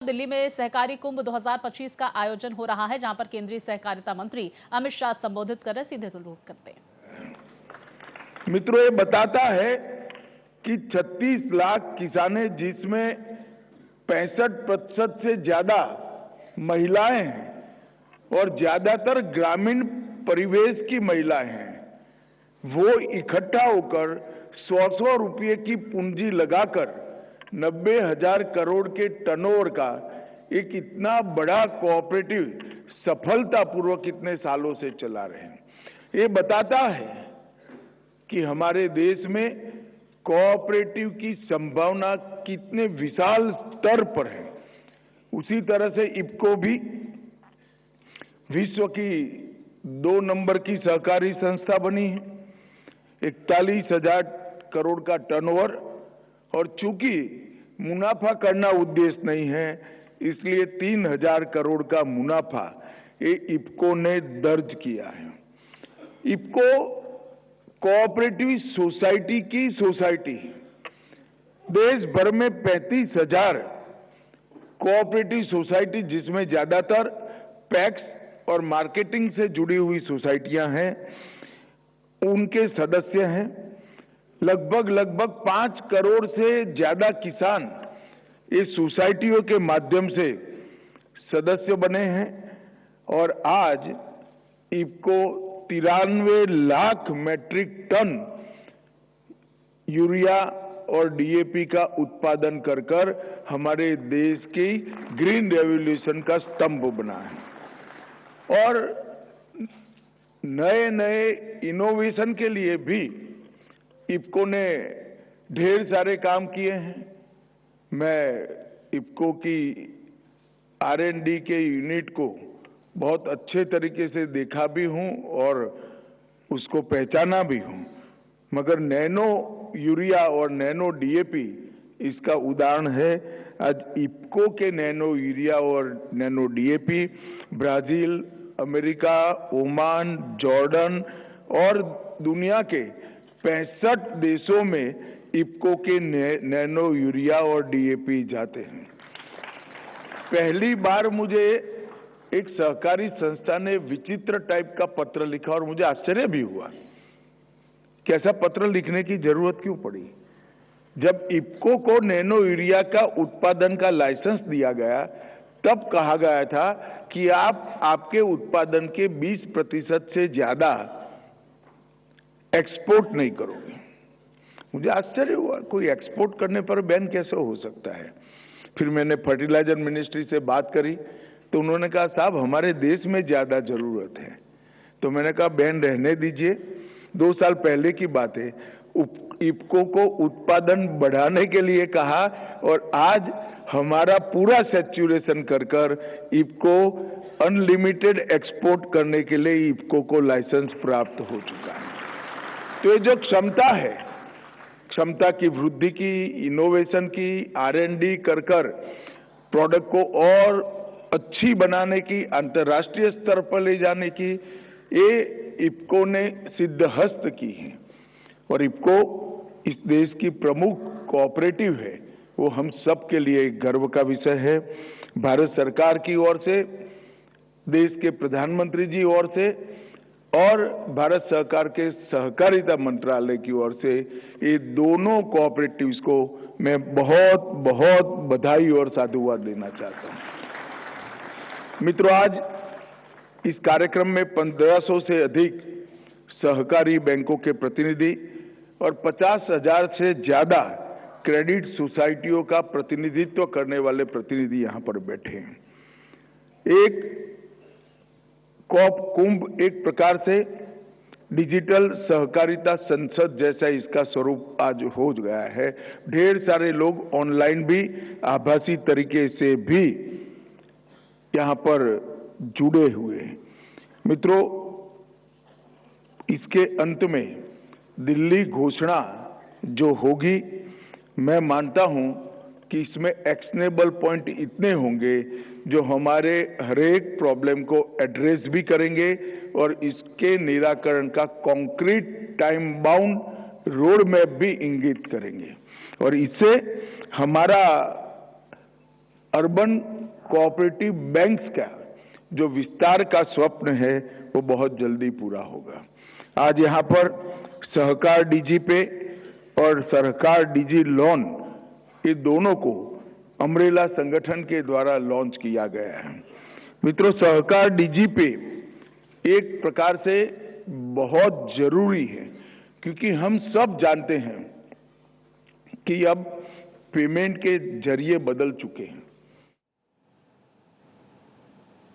दिल्ली में सहकारी कुंभ 2025 का आयोजन हो रहा है, जहां पर केंद्रीय सहकारिता मंत्री अमित शाह संबोधित कर रहे, सीधे रुख करते हैं। मित्रों, ये बताता है कि 36 लाख किसान हैं, जिसमें 65% से ज्यादा महिलाएं हैं और ज्यादातर ग्रामीण परिवेश की महिलाएं हैं। वो इकट्ठा होकर 100 रुपये की पूंजी लगाकर 90,000 करोड़ के टर्नओवर का एक इतना बड़ा कोऑपरेटिव सफलतापूर्वक इतने सालों से चला रहे हैं। ये बताता है कि हमारे देश में कोऑपरेटिव की संभावना कितने विशाल स्तर पर है। उसी तरह से इफको भी विश्व की 2 नंबर की सहकारी संस्था बनी है, 41,000 करोड़ का टर्नओवर, और चूंकि मुनाफा करना उद्देश्य नहीं है, इसलिए 3,000 करोड़ का मुनाफा ये इफको ने दर्ज किया है। इफको कोऑपरेटिव सोसाइटी की सोसाइटी, देश भर में 35,000 कोऑपरेटिव सोसाइटी, जिसमें ज्यादातर पैक्स और मार्केटिंग से जुड़ी हुई सोसाइटियां हैं, उनके सदस्य हैं। लगभग 5 करोड़ से ज्यादा किसान इस सोसाइटियों के माध्यम से सदस्य बने हैं और आज IFFCO 93 lakh metric ton urea और डीएपी का उत्पादन कर हमारे देश की ग्रीन रेवोल्यूशन का स्तंभ बना है। और नए इनोवेशन के लिए भी इफको ने ढेर सारे काम किए हैं। मैं इफको की R&D के यूनिट को बहुत अच्छे तरीके से देखा भी हूं और उसको पहचाना भी हूं, मगर नैनो यूरिया और नैनो डीएपी इसका उदाहरण है। आज इफको के नैनो यूरिया और nano DAP Brazil, America, Oman, Jordan और दुनिया के 65 देशों में इफको के नैनो यूरिया और डीएपी जाते हैं। पहली बार मुझे एक सहकारी संस्था ने विचित्र टाइप का पत्र लिखा और मुझे आश्चर्य भी हुआ कि ऐसा पत्र लिखने की जरूरत क्यों पड़ी। जब इफको को नैनो यूरिया का उत्पादन का लाइसेंस दिया गया, तब कहा गया था कि आप आपके उत्पादन के 20% से ज्यादा एक्सपोर्ट नहीं करोगे। मुझे आश्चर्य हुआ, कोई एक्सपोर्ट करने पर बैन कैसे हो सकता है। फिर मैंने फर्टिलाइजर मिनिस्ट्री से बात करी तो उन्होंने कहा, साहब हमारे देश में ज्यादा जरूरत है। तो मैंने कहा बैन रहने दीजिए, 2 साल पहले की बात है। इफको को उत्पादन बढ़ाने के लिए कहा और आज हमारा पूरा सैचुरेशन कर इफको अनलिमिटेड एक्सपोर्ट करने के लिए इफको को लाइसेंस प्राप्त हो चुका है। तो ये जो क्षमता है, क्षमता की वृद्धि की, इनोवेशन की, R&D कर प्रोडक्ट को और अच्छी बनाने की, अंतर्राष्ट्रीय स्तर पर ले जाने की, ये इफको ने सिद्धहस्त की है। और इफको इस देश की प्रमुख कोऑपरेटिव है, वो हम सब के लिए एक गर्व का विषय है। भारत सरकार की ओर से, देश के प्रधानमंत्री जी ओर से और भारत सरकार के सहकारिता मंत्रालय की ओर से ये दोनों कोऑपरेटिव्स को मैं बहुत बहुत बधाई और साधुवाद देना चाहता हूं। मित्रों, आज इस कार्यक्रम में 1500 से अधिक सहकारी बैंकों के प्रतिनिधि और 50,000 से ज्यादा क्रेडिट सोसाइटियों का प्रतिनिधित्व करने वाले प्रतिनिधि यहां पर बैठे हैं। एक कुंभ एक प्रकार से डिजिटल सहकारिता संसद जैसा इसका स्वरूप आज हो गया है। ढेर सारे लोग ऑनलाइन भी, आभासी तरीके से भी यहां पर जुड़े हुए हैं। मित्रों, इसके अंत में दिल्ली घोषणा जो होगी, मैं मानता हूं कि इसमें एक्शनेबल पॉइंट इतने होंगे जो हमारे हरेक प्रॉब्लम को एड्रेस भी करेंगे और इसके निराकरण का concrete time bound road map भी इंगित करेंगे। और इससे हमारा अर्बन कोऑपरेटिव बैंक्स का जो विस्तार का स्वप्न है वो बहुत जल्दी पूरा होगा। आज यहाँ पर सहकार डीजी पे और सहकार डीजी लोन, ये दोनों को अम्ब्रेला संगठन के द्वारा लॉन्च किया गया है। मित्रों, सहकार डीजी पे एक प्रकार से बहुत जरूरी है, क्योंकि हम सब जानते हैं कि अब पेमेंट के जरिए बदल चुके हैं।